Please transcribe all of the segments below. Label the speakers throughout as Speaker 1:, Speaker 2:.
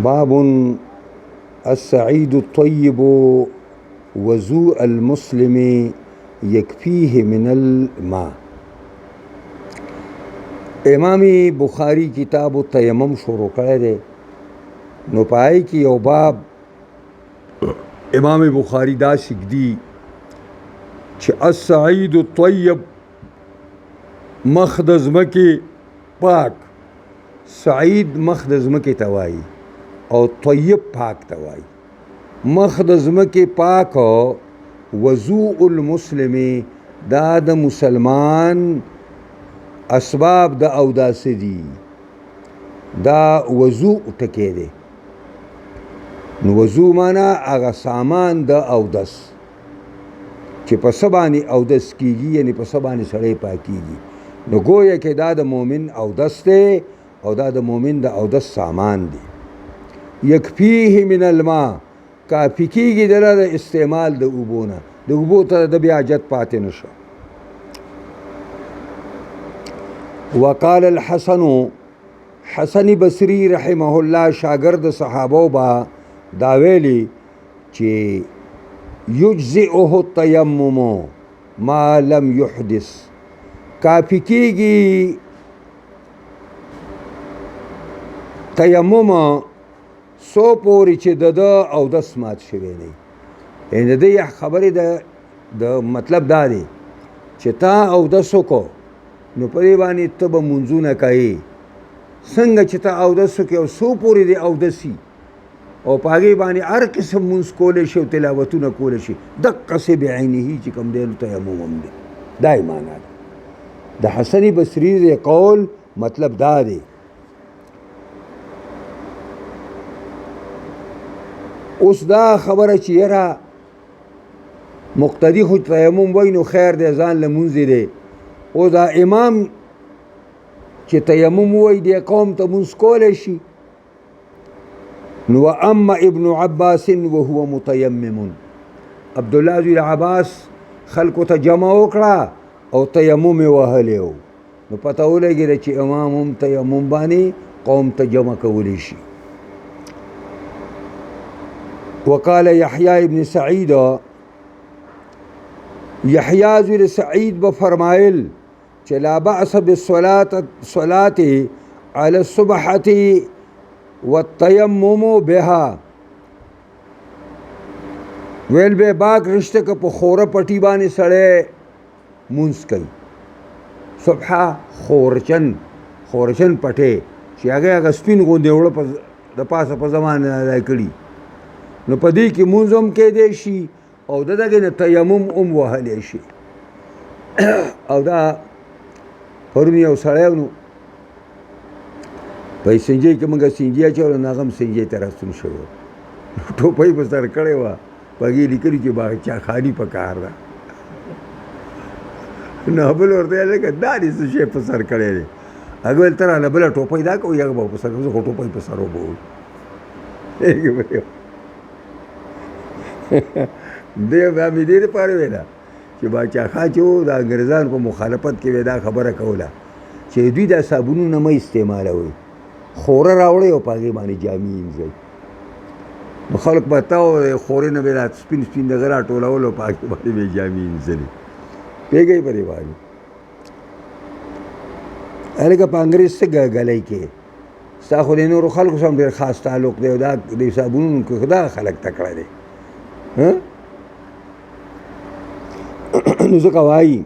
Speaker 1: باب السعيد الطيب وضوء المسلم يكفيه من الماء. امام بخاری کتاب التیمم شروع کړی دی، نو پای کې یو باب امام بخاری دا سګدي چې السعید الطیب مخ د ځمکې پاک، سعید مخ د ځمکې ته وایي او طیب پاک ته وایي. مخ د ځمکې پاک وضوء المسلم دا د مسلمان اسباب د اوداس دي، دا وضوء ټکی دی. نو وضوء معنا هغه سامان د اودس چې په څه باندې اودس کیږي، یعنی په څه باندې سړی پاکیږي. نو گویا کې دا د مؤمن اودس دی او دا د مؤمن د اودس سامان دی. یکفیه من الماء، کافی کیږي دله د استعمال د اوبو نه، د اوبو ته د بیا حاجت پاتې نشو. وقال الحسن، حسن بصری رحمه الله شاگرد صحابو با دا ویلی چې یجزئه التیمم ما لم یحدث، کافی کیږي تیمم سو پوری چې د اودس مات شوی نه. یعنی د دې خبرې د مطلب دا دی چې تا اودس وکړو نو په دې باندې ته به منځونه کوې. څنګه چې ته اودس وکړې او څو پورې دې اودسي او په هغې باندې هر قسم مونځ کولی شي او تلاوتونه کولی شي، دقسې بعینه چې کوم دی تیمم هم دی. دا یې معنا ده. د حسن بصري د قول مطلب دا دی. اوس دا خبره چې یاره مقتدي خو تیمم وایي نو خیر دی، ځان له مونځ دی. او دا امام چې تیمم وایي دی قوم ته مونځ کولی شي. نو اما ابن عباس وهو متیمم، عبدالله زوی عباس خلکو ته جمع وکړه او تیمم یې وهلی و. نو پته ولګېده چې امام هم تیمم باندې قوم ته جمع کولی شي. وقال يحيى ابن سعيد، يحيى زوی سعید بفرمایل چې لا بأس بالصلاة على الصبحة والتیمم بها، ویل به باک رشته که په خوره پټی باندې سړی مونځ کوي. صبحه خورچن پټی چې هغه سپین غوندې وړه د پاسه په زمانه ځای کړي، نو په دې کې مونځ هم کیدی شي او د دغې نه تیمم هم وهلی شي. او دا پرون یو سړی نو په سنجۍ کې موږ سنجي اچوله، نو هغه هم سنجۍ ته راستون شوی و، ټوپۍ په سر کړې وه، په هغې لیکلي چې باغچاخاني په کار ده. نو بل ورته ویل لکه دا دې څه شی په سر کړی دی؟ هغه ویل ته راله بله ټوپۍ دا کوي، هغه به په سر زه خو ټوپۍ په سر وبول. دی بیا مې دې دپاره ویله چې باچاخان چې و د انګریزانو په مخالفت کې دا خبره کوله چې دوی دا صابونونه مه استعمالوئ، خوره راوړئ او په هغې باندې جامې وینځئ. نو خلک به تا خورې نه به را سپین دغه راټولول او په هغې باندې به یې جامې وینځلې. پوهېږئ په دې باندې هلکه په انګریز څه ګلی کې ستا خو د نورو خلکو سره ډېر خاص تعلق دی او دا د صابونونو کې خو دغه خلک تکړه دی. نو ځکه وایي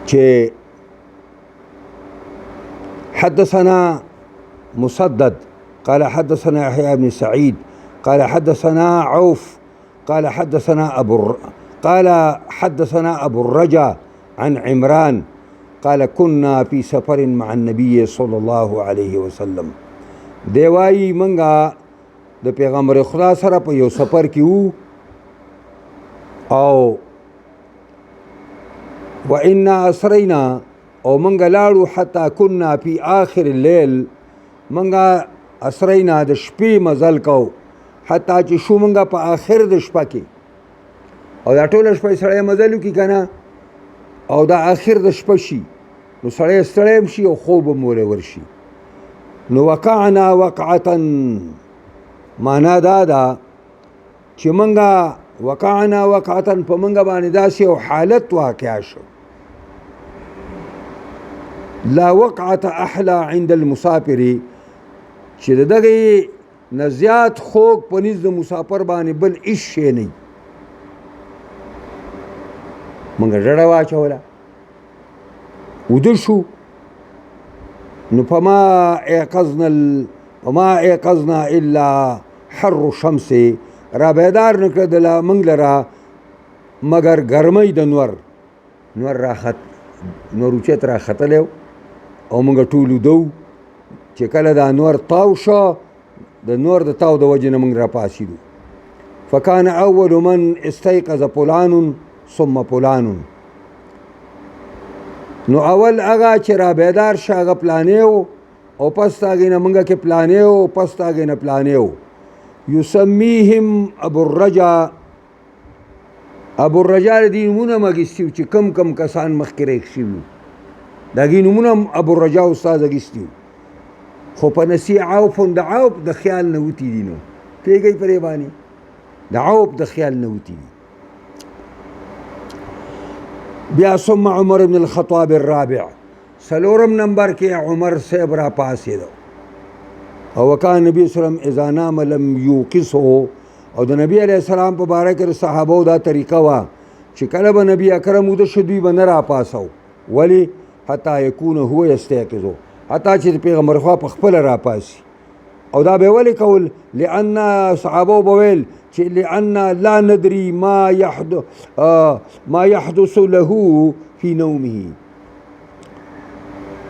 Speaker 1: چې حدثنا مسدد قال حدثنا يحيى بن سعيد قال حدثنا عوف قال حدثنا أبو الرجا عن عمران قال كنا في سفر مع النبي صلى الله عليه وسلم. دی وایي منګه د پیغمبر خدا سره په یو سفر کې وو او وإنا أسرینا او منګه لاړو حتی كنا في آخر الليل، منګه اسرینا د شپې مزل کو حتی چې شو منګه په آخر د شپه کې، او دا ټوله شپه سړی مزل وکړي که نه او دا آخر د شپه شي نو سړی ستړی هم شي او خوب هم ورشي. نو وقعنا وقعتا معنا دا ده چې منګه وقعنا وقعتا په منګه باندې داسې یو حالت واقع شو لا وقعت احلى عند المسافر چې دغه نزیات خوږ په نزد د مسافر باندې بل هیڅ شی نه منګه ډډه واچوله وده شو نو فما ایقظنا الا حر الشمس را بیدار نکړه دله موږ لره مګر ګرمۍ د نور اوچت راختلی او موږ ټول ویده چې کله دا نور تاو شو د نور د تاو د وجې نه موږ راپاڅېدو فکان اول من استيقظ فلان ثم فلان نو اول هغه چې را بیدار شه هغه پلانی و او پس د هغې نه موږ کې پلانی و پس د هغې نه پلانی و یسمیهم ابوالرجا ابوالرجا د دې نومونه مګستي وو چې کم کسان مخکې ریښ شوي د هغې نومونه هم ابوالرجا استاد اګستي وو خو په نسي عوف د عوف د خیال نه وتي دي نو پوهېږئ په دې باندې د عوف د خیال نه وتي دي بیا ثم عمر بن الخطاب الرابع سلورم نمبر کې عمر صاحب را پاسېده او وکان نبی صلی الله علیه وسلم اذا نام لم یوقظه او د نبی علیه السلام په باره کې د صحابو دا طریقه وه چې کله به نبی اکرم وده شو دوی به نه راپاسو ولې حتی یکونه هو یستیقظو حتی چې د پیغمبر خوا په خپله راپاسي او دا به ولې کول لأن صحابو به ویل چې لأن لا ندري ما يحدث له في نومه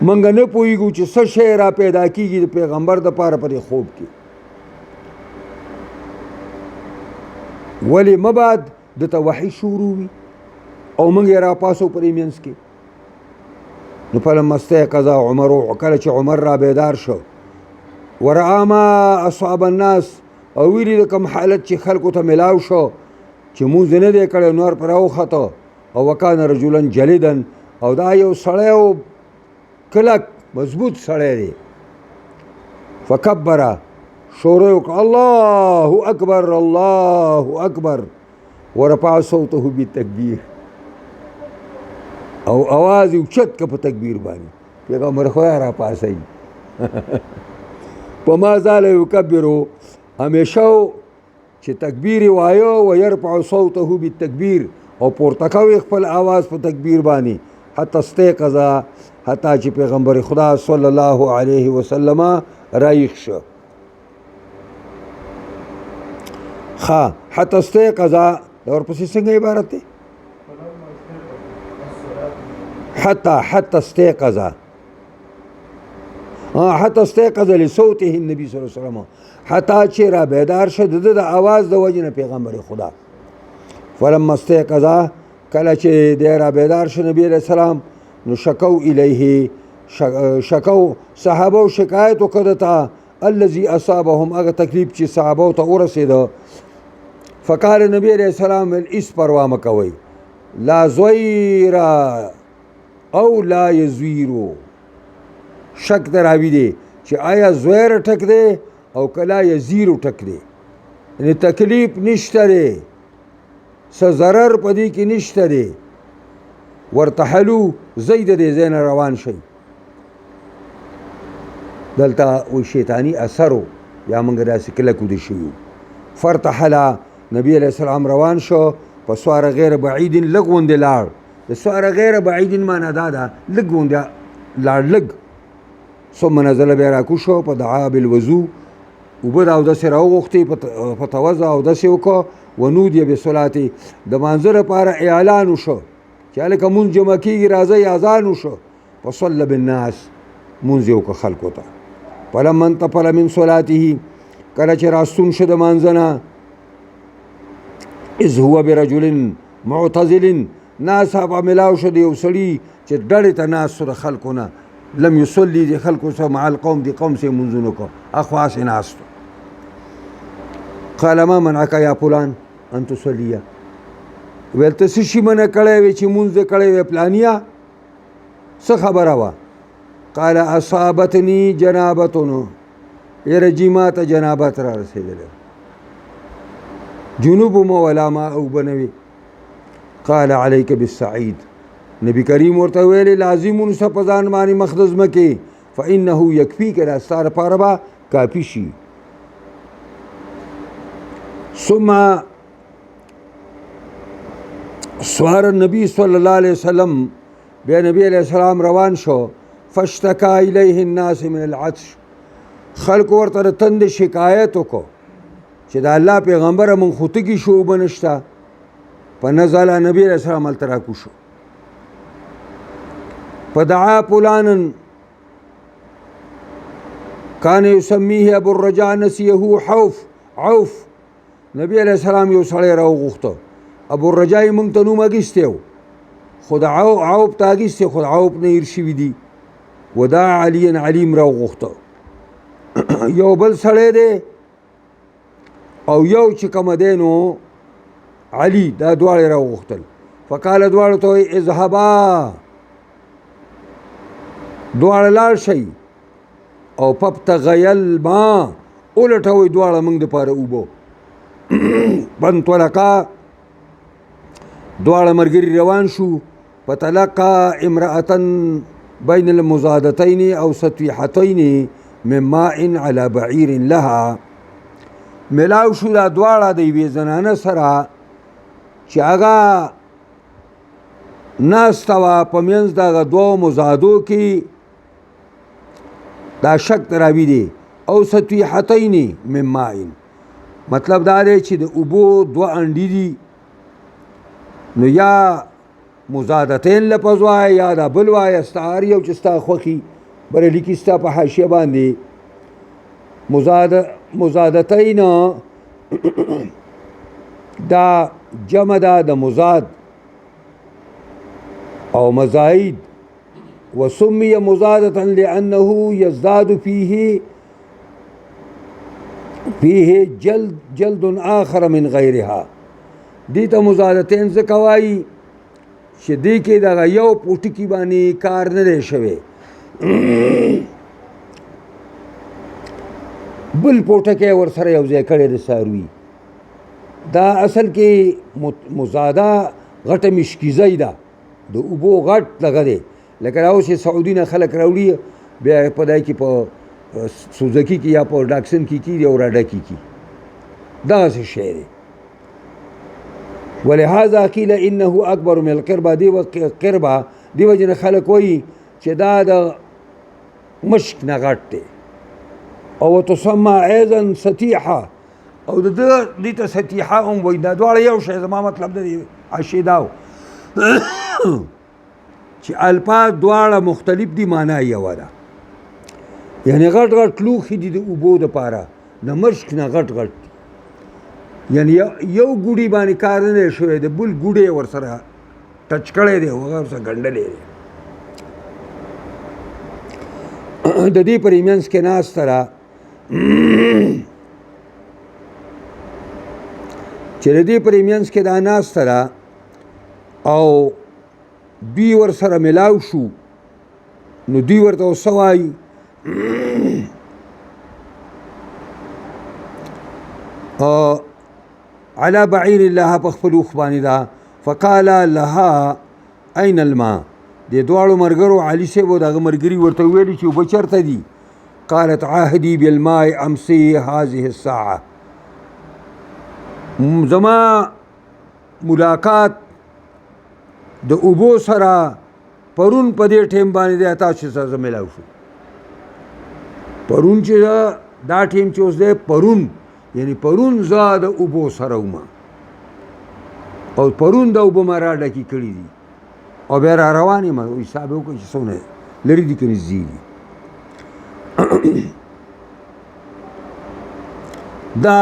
Speaker 1: منګه نه پوهېږو چې څه شی را پیدا کېږي د پیغمبر دپاره په دې خوب کې ولې مبعد دته وحي شروع وي او موږ یې راپاسو په دې منځ کې نو فلما استيقظ عمر کله چې عمر را بیدار شو ورأى ما اصحاب الناس او ویلي د کوم حالت چې خلکو ته ملاو شو چې مونځ نه دی کړی نور پرې راوخته او وکان رجلا جلدا او دا یو سړی و کلک مضبوط سړی دی فکبره شروع یې وکړه الله اکبر الله اکبر ورفع صوته بالتکبیر او आवाज یې اوچت که په تکبیر باندې پیغمبر خو یې راپاڅوي په ما زال یکبرو همیشه چې تکبیر یې وایه ویرفع صوته بالتکبیر او پورته کوي خپل آواز په تکبیر باندې حتی استيقظ حتی چې پیغمبر خدا صلی الله علیه وسلم رایخ شو حتی استيقظ ورپسې څنګه عبارت دی حتى استيقظ حتى استيقظ لصوته النبي صلی الله علیه وسلم حتی چې را بیدار شه د آواز د وجې نه پیغمبر خدا فلما استيقظ کله چې دی را بیدار شه نبی علیه السلام نو شکو الیه شکو صحابه شکایت وکړه ته الذي اصابهم هغه تکلیف چې صحابه ته ورسېده فقال نبی علیه السلام اس پروا مه کوئ لا زویر او لا یزویرو شک دراوی دی چې آیا زویر ټک دی او کلا یزیرو ټک دی یعنی تکلیف نشته دی څه ضرر په دې کې نشته دی ورتحلو زید دی ځای نه روان شئ دلته و شیطاني اثرو یا موږ داسې کلک وده شوي فرتحله نبی علیه السلام روان شو په سواره غیر بعید لږ غوندې لاړ د سواره غیر بعید معنا دا ده لږ غوندې لاړ لږ ثم نزل بیا راکوشو په دعا بالوضو اوبه د اودسې راوغوښتې په توضع اودسې وکړه ونودیه بصلاتې د مانځه لپاره اعلان وشو چې هلکه مونځ جمع کېږي راځئ اذان وشو فصله بالناس مونځ یې وکړه خلکو ته فلما انتفل من صلاته کله چې راستون شه د مانځه نه اذ هو برجل معتزل ناڅاپه ملاو شو د یو سړي چې ډډې ته ناست د خلکو نه لم یصلي د خلکو سره مع القوم د قوم سره مونځونه کو اخواس ناست قال ما منعك يا فلان ان تصلي ویل ته څه شي منع کړی وی چې مونځ دې کړی وی پلانیا څه خبره وه قال اصابتني جنابتن یرجی ما ته جنابت را رسیدله جنوب مو ولا ما او بنوي قال عليك بالسعيد نبی کریم ورته ویل لازم سپزان باندې مخدز مکه فانه يكفيك راستار پاربا کافی شي ثم سوار النبي صلى الله عليه وسلم بیا نبی علیہ السلام روان شو فاشتكى اليه الناس من العطش خلق ورته تند شکایت وکړو چې دا الله پیغمبر مون خوتګي شو بنشتا فنزل نبی علیہ السلام التراکو شو فدعا فلانا كان يسميه ابو الرجاء نسيه عوف نبی علیہ السلام یو سړی راوغوښته ابو الرجاء مونږ ته نوم اګیستی و خو د عوف ته اګیستی خو د عوف نه هیر شوي دي ودعا علیا علیم راوغوښته یو بل سړی دی او یو چې کومه دی نو علي دا دواړه راوغوښتل فقال دواړو ته اذهبا دواړه لاړ شئ او فابتغیا الماء ولټوئ دواړه موږ دپاره اوبه فانطلقا دواړه ملګري روان شو فتلقا امرأة بین المزادتین او سطویحتین من ماء على بعیر لها ملاو شو دا دواړه د یوې زنانه سره چې هغه ناسته وه په منځ دغه دوو مزادو کې دا شک راوي دی او سطویحتین من ماء مطلب دا دی چې د اوبو دوه انډې دي نو یا مزادتین لفظ وایه یا دا بل وایه ستا هر یو چې ستا خوښي بله لیکي ستا په حاشیه باندې مزادتین دا جمع ده د مزاد او مزاید وسمي مزادة لأنه يزداد فيه جلد آخر من غيرها دي ته مزادتین ځکه وایي چې دې کې دغه یو پوټکي باندې کار نه دی شوی بل پوټکی ورسره یو ځای کړی د څاروي دا اصل کې مزاده غټه مشکیزی ده د اوبو غټ دغه دی لکه اوس چې سعودي نه خلک راوړي بیا په دای کې په سوزکي کې یا په ډاکسن کې کېږي او راډکي کې دغسې شی دی ولهذا قیل انه اکبر من القربه دی وجې نه خلک وایي چې دا د مشک نه غټ دی او تسمى ايضا ستیحه او د دې ته ستیحه هم وایي دا دواړه یو شی زما مطلب د دې عشی دا و چې الفاظ دواړه مختلف دي معنا یوه ده یعنی غټ غټ لوښي دي د اوبو دپاره د مشک نه غټ غټ یعنی یو ګوډي باندې کار نه دی شوی د بل ګوډی ورسره ټچ کړی دی هغه ورسره ګنډلی دی د دې پر منځ کې ناسته ده چې د دې پر منځ کې دا ناسته ده او دوی ورسره ملاو شو نو دوی ورته څه وایي على بعير الله په خپل اوښ باندې ده فقال لها اين الماء دې دواړو ملګرو علي صاحب او دغه ملګري ورته ویلي چې اوبه چېرته دي قالت عهدي بالماء امسي هذه الساعه زما ملاقات د اوبو سره پرون په دې ټیم باندې دی تاسو سره ملاو شو پرون چې دا ټیم چې اوس دی پرون یعنی پرون زه د اوبو سره وم او پرون د اوبو ما راډکې کړي دي او بیا را روان یم حساب یې وکړئ چې څومره لرې دي که نږدې دي دا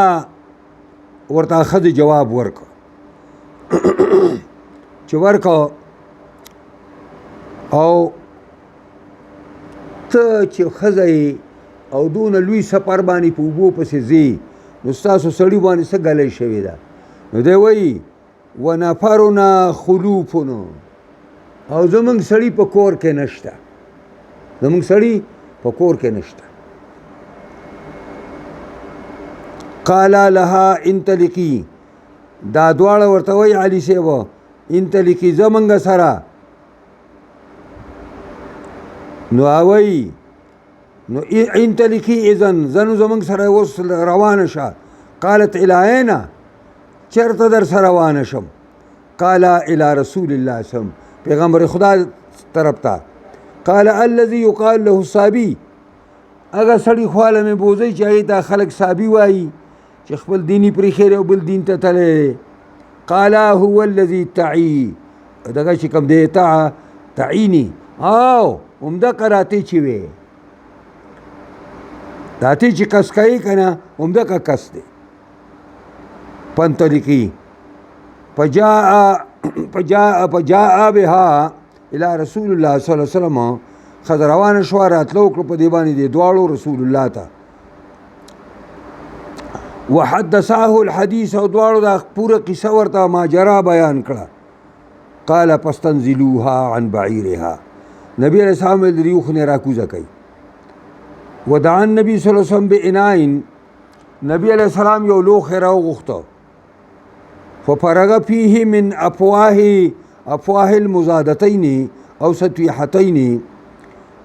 Speaker 1: ورته ښځې جواب ورکړه چې ورکړه او ته چې ښځه یې او دونه لوی سفر باندې په اوبو پسې ځې نو ستاسو سړي باندې څه ګلی شوې ده نو دی وایي ونفرنا خلوفنا او زمونږ سړي په کور کې نشته زمونږ سړي په کور کې نشته. قال لها انطلقي، دا دواړه ورته وایي علي صاحب انطلقي زمونږ سره. نو وایي نو انطلقي اذن زنو زمونږ سره اوس روانه شه. قالت الى اين، چرته در سره روانه شم؟ قال الى رسول الله صلی الله علیه وسلم، پیغمبر خدا طرف ته. قال الذي يقال له الصابي، هغه سړي خواله مې بوځئ چې هغې ته خلک صابي وایي چې خپل دیني پرېښی او بل دین ته تللی. قال هو الذي تعي، دغه چې کوم دی تعیني، او همدغه راتې چې وې راتې چې کس کوي که نه همدغه کس دی. فانطلقي فجاء بها الى رسول الله صلی الله علیه وسلم، ښځه روانه شوه راتله وکړه په دې باندې دې دواړو رسول الله ته. وحدثاه الحديث، او دواړو دا پوره قصه ورته ماجرا بیان کړه. قال فاستنزلوها عن بعيرها، نبی علیہ السلام د ریوخ نه راکوزه کوي. ودعا النبي صلی الله علیه وسلم بإناء، نبی علیہ السلام یو لوښی راوغوښته. ففرغ فيه من افواه المزادتين او ستويحتين،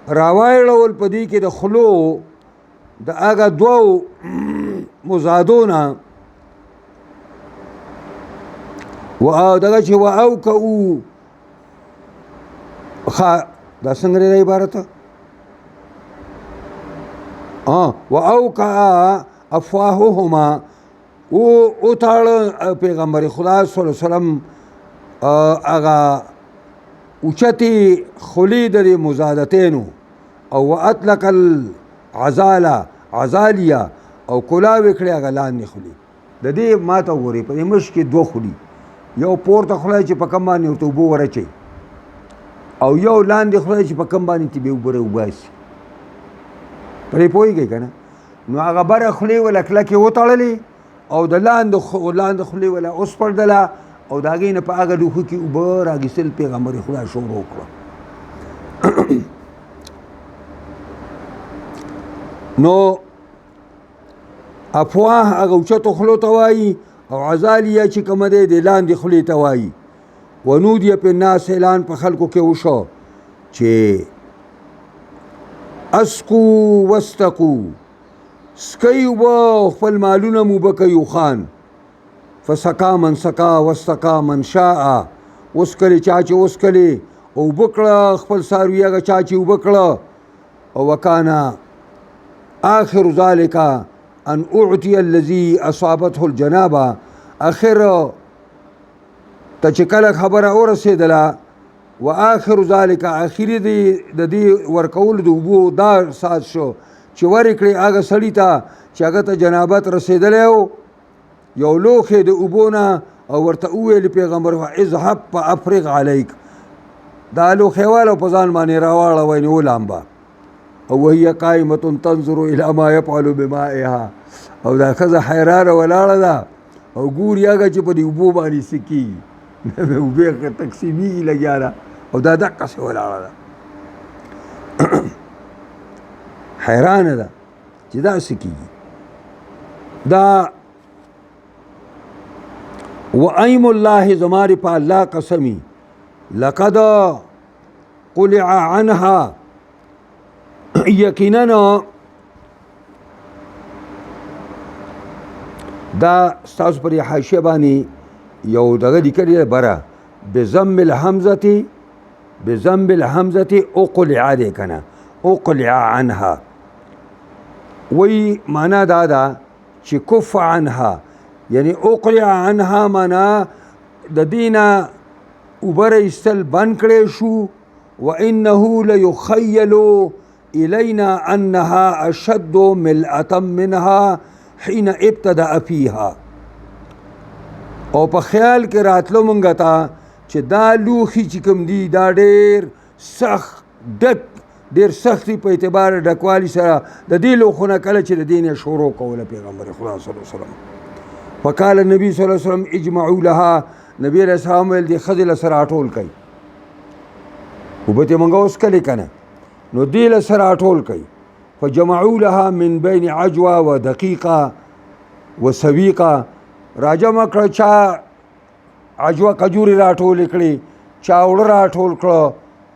Speaker 1: راوایړول په دې کې د خلو د هغه دوو مزادونه دغه چې واوکؤ دا څنګه دی عبارت؟ واوکع افواههما، او تاړه پیغمبر خدا صلی الله علیه وسلم هغه اوچتې خولې د دې مزادتینو، او واطلق العزالیه، او کلاوې کړې هغه لاندې خولې. د دې ما ته وګورئ په دې مشک کې دوه خولي، یو پورته خوله چې په کم باندې ورته اوبه ورچوي، او یو لاندې خوله چې په کم باندې چې به اوبه وباسي. پرې پوهېږئ که نه؟ نو هغه بره خولې وله کلکې وتړلې، او د لاندې خولې وله وسپړدله، او د هغې نه په هغه لوښو کې اوبه راګېستل پیغمبر خدا شروع کړه. نو افواه هغه اوچتو خولو ته وایي، او عزالیه چې کومه دی د لاندې خولې ته وایي. ونودیه په الناس، اعلان په خلکو کې وشو چې اسقو واستقو، سکئ اوبه او خپل مالونه مو اوبه کوي خان. فسقا من سقا واستقا من شاء، وسکلې چا چې وسکلې، او اوبه کړه خپل څاروي هغه چا چې اوبه کړه. او وکانا آخر ذلك ان اعطي الذي اصابته الجنابه، اخر ته چې کله خبره ورسېدله، و آخر ذلك اخري د دې ورکول د اوبو دا ساز شو چې ورکړي هغه سړي ته چې هغه ته جنابت رسېدلی و، یو لوښی د اوبو نه، او ورته وویل پیغمبر اذهب فافرغ علیک، دا لوښی واله په ځان باندې راواړوئ نو ولامبه. او وهي قائمة تنظر الى ما يفعل بمائها، او دا ښځه حیرانه ولاړه ده او ګوري هغه چې په دې اوبو باندې څه کېږي، اوبې تقسیمېږي لګیا ده، او دا دقسې ولاړه ده حیرانه ده چې دا څه کېږي. دا وایم الله، زمارې په الله قسمي، لقد قلع عنها، یقینا دا ستاسو پر حاشیه باندې یو دغه لیکلي دی بره، بضم الحمزه اقلع دی که نه، اقلع عنها، وی معنا دا ده چې کف عنها، یعنی اقلع عنها معنا د دینه اوبه ایستل بند کړی شو. وانه لیخیل الینا انها اشد ملأة منها حين ابتدأ فيها، او په خیال کې راتلو مونږ ته چې دا لوښي چې کوم دي دا ډېر سخت ډک، ډېر سخت په اعتبار ډکوالي سره د دې لوښو نه کله چې د دې نه شروع کوله پیغمبر خدا صلی الله علیه وسلم. فقال النبي صلی الله علیه وسلم اجمعوا لها، نبی علیہ السلام ویل دې ښځې له سره اټول کوي، اوبه ترې مونږ وڅښلې که نه. نو دې له سره راټول کړئ. فجمعوا لها من بین عجوه و دقیقه و سویقه، راجمع کړه چا عجوه کجوري راټول کړي، چا اوړه راټول کړه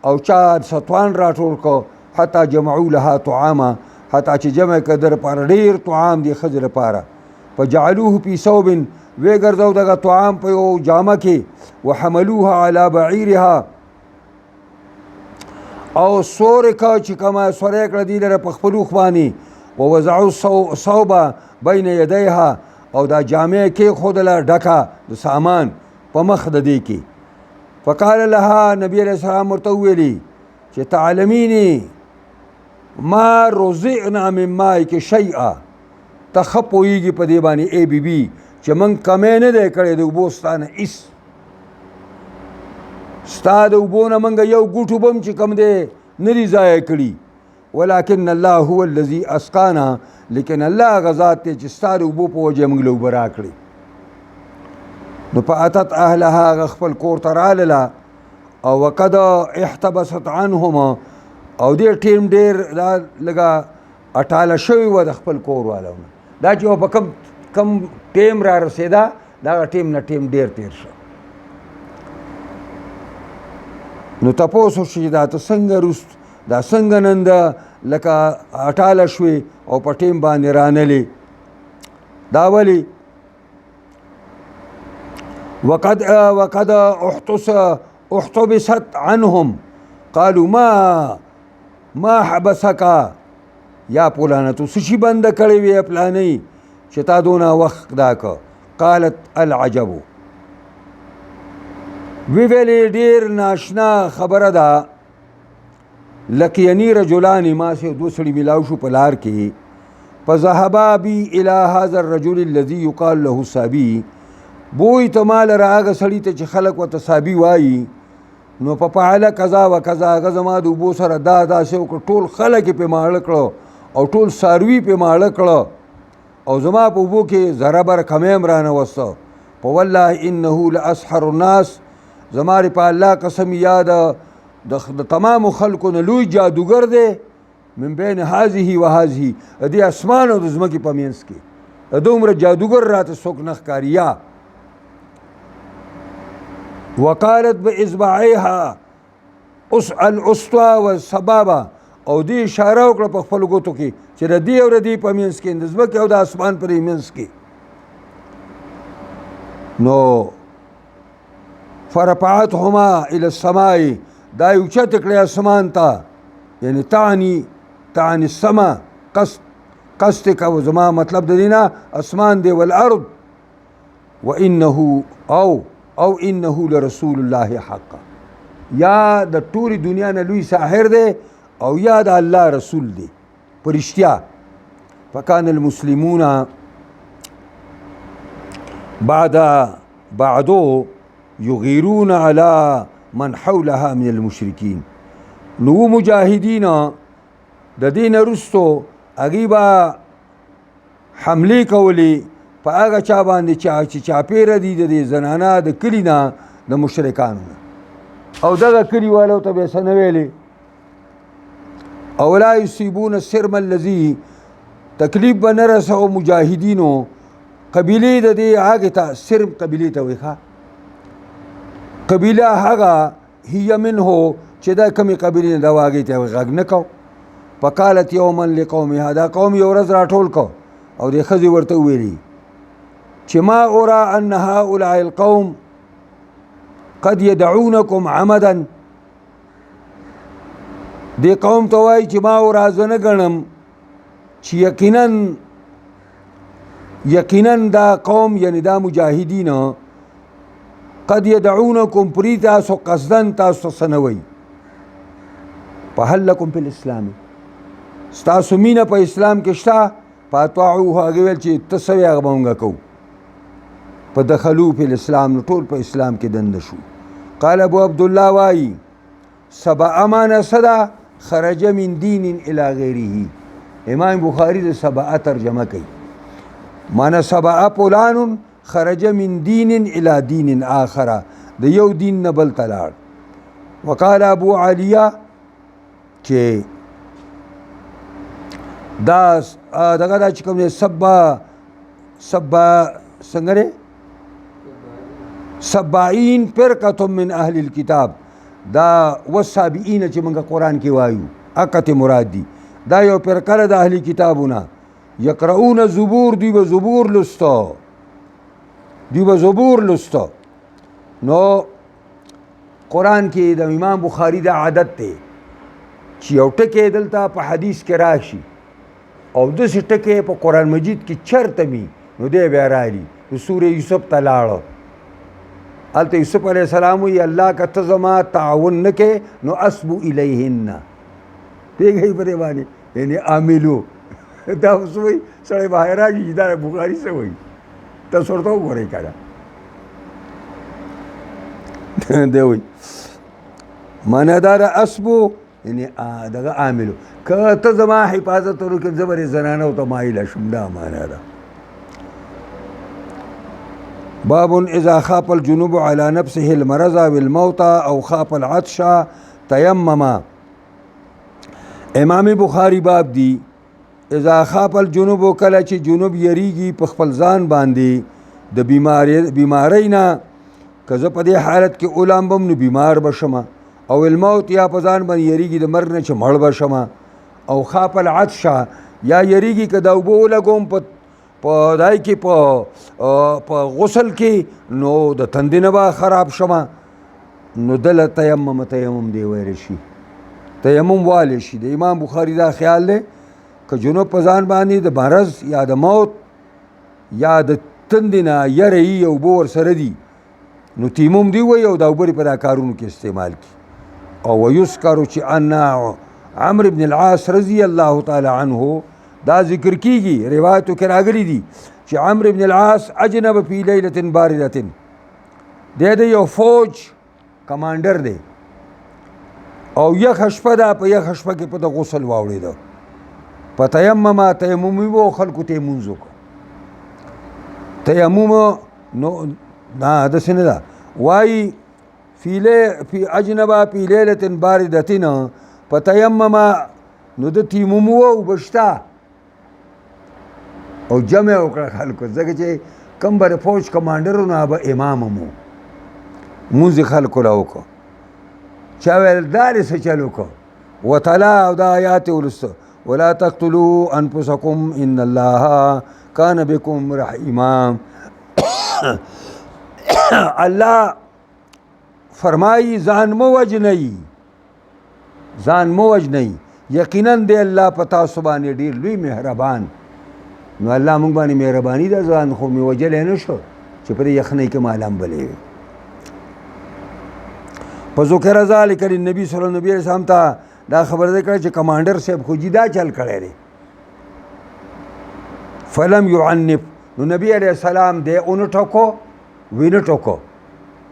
Speaker 1: او چا ستوان راټول کړه، حتی جمعوا لها طعاما، حتی چې جمع کړه در پاره ډېر طعام دی ښځې لپاره. فجعلوه فی ثوب، وی ګرځو دغه طعام په یو جامه کې، وحملوها علی بعیرها، او سور کا چې کومه سوری کړه دي لره په خپل اوښ باندې، ووضعوا صوبه بین یدیها، او دا جامع کېښودله ډکه د سامان په مخ د دې کې. فقال لها، نبی علیہ السلام ورته وویلي چې تعلمیني ما رزقنا من مائک شیئا، ته ښه پوهېږي په دې باندې ای بی بي چې موږ کمی نه دی کړی د اوبو ستا نه هېڅ، ستا د اوبو نه موږ یو ګوټ اوبه هم چې کوم دی نه دي ضایع کړي، ولکن الله هو الذي اسقانا، لیکن الله هغه ذات دی چې ستا د اوبو په وجه موږ له اوبه راکړي. نو فاتت اهلها، هغه خپل کور ته رالله، او وقد احتبست عنهما، او دې ټیم ډېر دا لږه اټاله شوې وه د خپل کور والو نه، دا چې په کم ټیم را رسېده د هغه ټیم نه ټیم ډېر تېر شو. نو تپوس وشو چې دا ته څنګه دا څنګه نن د لکه اټاله شوې او په ټیم باندې رانلې، دا ولې؟ وقد احتبست عنهم قالوا ما حبسك یا پولانه تو څه شي بنده کړی وې پلانې چې تا دونه وخت دا که؟ قالت العجب، وی ویلې ډېر ناشنا خبره ده، لقینی رجلان، ما سره دوه سړي میلاو شو په لار کې، فذهبا بي الى هذا الرجل الذي يقال له صابي، بوی ته ما لره هغه سړي ته چې خلک ورته صابي وایي. نو په فعله کذا و کذا، هغه زما د اوبو سره داسې وکړه، ټول خلک یې پې ماړه کړه او ټول څاروي پې ماړه کړه، او زما په اوبو کې ذره بر کمی هم رانوسته. په والله انه لاسحر الناس، زما په الله قسم یا د تمامو خلکو نه لوی جادوګر دی، من بین هذه و هذه، دې اسمان او د ځمکې په منځ کې دومره جادوګر راته څوک نه ښکاري. وقالت باصبعیها الاسطى والسبابه، او دې اشاره وکړه په خپل ګوتو کې چې د دې او د دې په منځ کې، د ځمکې او د اسمان په منځ کې. نو فرفعتهما الى السماء، دا یې اوچته کړې اسمان ته، یعنی تعني السما، قصد کوه زما مطلب د دې نه اسمان دی، والارض، وانه او انه لرسول الله حقا، یا د ټولې دنیا نه لوی ساحر دی او یا د الله رسول دی په رښتیا. فکان المسلمون بعدو یغیرون علی من حولها من المشرکین، نو مجاهدین د دې نه وروستو هغوی به حملې کولې په هغه چا باندې چې چاپېره دي د دې زنانه د کلي نه د مشرکانو نه، او دغه کلي والو ته به یې څه نه ویلې. او لا یصیبون السرم الذي، تکلیف به نه رسو مجاهدینو قبیلې د دې هغې ته، سرم قبیلې ته وایي ښه، قبیله هغه هي منه چې دا کمې قبیلې نه ده هغې ته غږ نه کو. فقالت یوما لقومها، دا قوم یو ورځ راټول کو او دې ښځې ورته وویلي چې ما ارى ان هؤلاء القوم قد يدعونكم عمدا، دې قوم ته وایي چې ما ارى زه نه ګڼم چې یقینا دا قوم یعنی دا مجاهدین قد يدعونكم پری تاسو قصدن تاسو څه نه وایي. فهل لكم في الاسلام، ستاسو مینه په اسلام کې شته؟ فاطاعوه، هغې ویل چې ته څه وایې هغه به مونږ کوو. فدخلوا فی الاسلام، نو ټول په اسلام کې دنده شو. قال ابو عبدالله وایي سبع معنی څه ده؟ خرج من دین الی غیره. امام بخاری د سبع ترجمه کوي، معنی سبع فلان خرج من دین الی دین آخر، د یو دین نه بل ته لاړ. وقال ابو عالیه چې دا دغه دا چې کوم دی سبا څنګه دی سبعین فرقة من اهل الكتاب دا والسابعین چې موږ قرآن کې وایو اکته مراد دي دا یو فرقه د اهل کتابونه یقرؤون زبور دوی به زبور لسته نو قرآن کې د امام بخاری دا عادت دی چې یو ټکی دلته په حدیث کې راشي او داسې ټکی په قرآن مجید کې چرته وي نو دی بیا رالي نو سورې یوسف ته لاړه هلته یوسف علیه السلام وایي الله که ته زما تعاون نه کوې نو اسبو الیهن پوهېږئ په دې باندې یعنې عاملو دا اوس وایي سړی بهر راشي چې دا بخاري څه وایي تاسو ورته وګورئ که نه دی وایي معنا دا ده اسبو یعنې دغه عاملو که ته زما حفاظت وکړې زه به دې زنانو ته مایله شم دا معنا ده باب اذا خاف الجنوب على نفسه المرض والموت او خاف العطش تيمم امام بخاری باب دی اذا خاف الجنوب کله چې جنوب یریږي په خپل ځان باندې د بیماری نه که زه په دې حالت کې اولامبم نو بیمار بشم او الموت یا په ځان باندې یریږي د مرګ نه چې مړ بشم او خاف العطش یا یریږي که د اوبو ولګوم په دای کې په غسل کې نو د تندې نه به خراب شمه نو دله تیمم دی ویلی شي تیمم والی شي د امام بخاري دا خیال دی که جنوب په ځان باندې د مرض یا د موت یا د تندې نه یره یي اوبه ورسره دي نو تیمم دی وایي او دا اوبه په دا کارونو کې استعمال کړي او ویذکرو چې ان عمرو بن العاص رضی الله تعالی عنه دا ذکر کیږي روایتو کې راغلي دي چې عمرو بن العاص اجنب فی لیلة باردة د یو فوج کمانډر دی او یخ شپه ده په یخ شپه کې په د غسل واوړېده په تیمم و خلکو ته یې لمونځ وکړه تیمم نو نه داسې نه ده وایي فی اجنب فی لیلة باردة په تیمم نو د تیمم و اوبه شته او جمع وکړه خلکو ځکه چې کم به د فوج کمانډر و نو هغه به امام هم و لمونځ یې خلکو له وکړه چا ویل دا دې څه چل وکړه وتلا او دا آیات یې ولسته ولا تقتلوا انفسکم ان الله کان بکم رحیما الله فرمایي ځان مه وژنئ یقینا دی الله په تاسو باندې ډېر لوی مهربان نو الله موږ باندې مهرباني ده ځان خو مې وجلی نه شو چې په دې یخنۍ کې مالام بلې وي په ذکر ذلک للنبي صلی الله علیه وسلم ته دا خبر ده کړه چې کمانډر صاحب خو جدا چل کړی دی فلم يعنف نو نبی علیه السلام دی اون ټوکو وینه ټوکو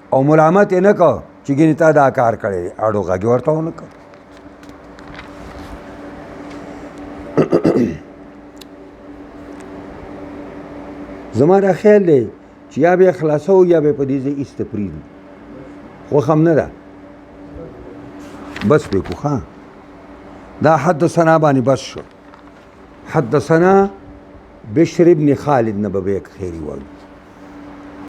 Speaker 1: او ملامت یې نه کو چې ګینې تا دا کار کړی دی اړو غږ ورته ونه کړ زما دا خیال دی چې یا به خلاصو یا به په دې ځای ایسته پرېږدو خوښ هم نه ده بس پې کو ښه دا حدثنا باندې بس شو حدثنا بشر ابن خالد نه به خیری وایو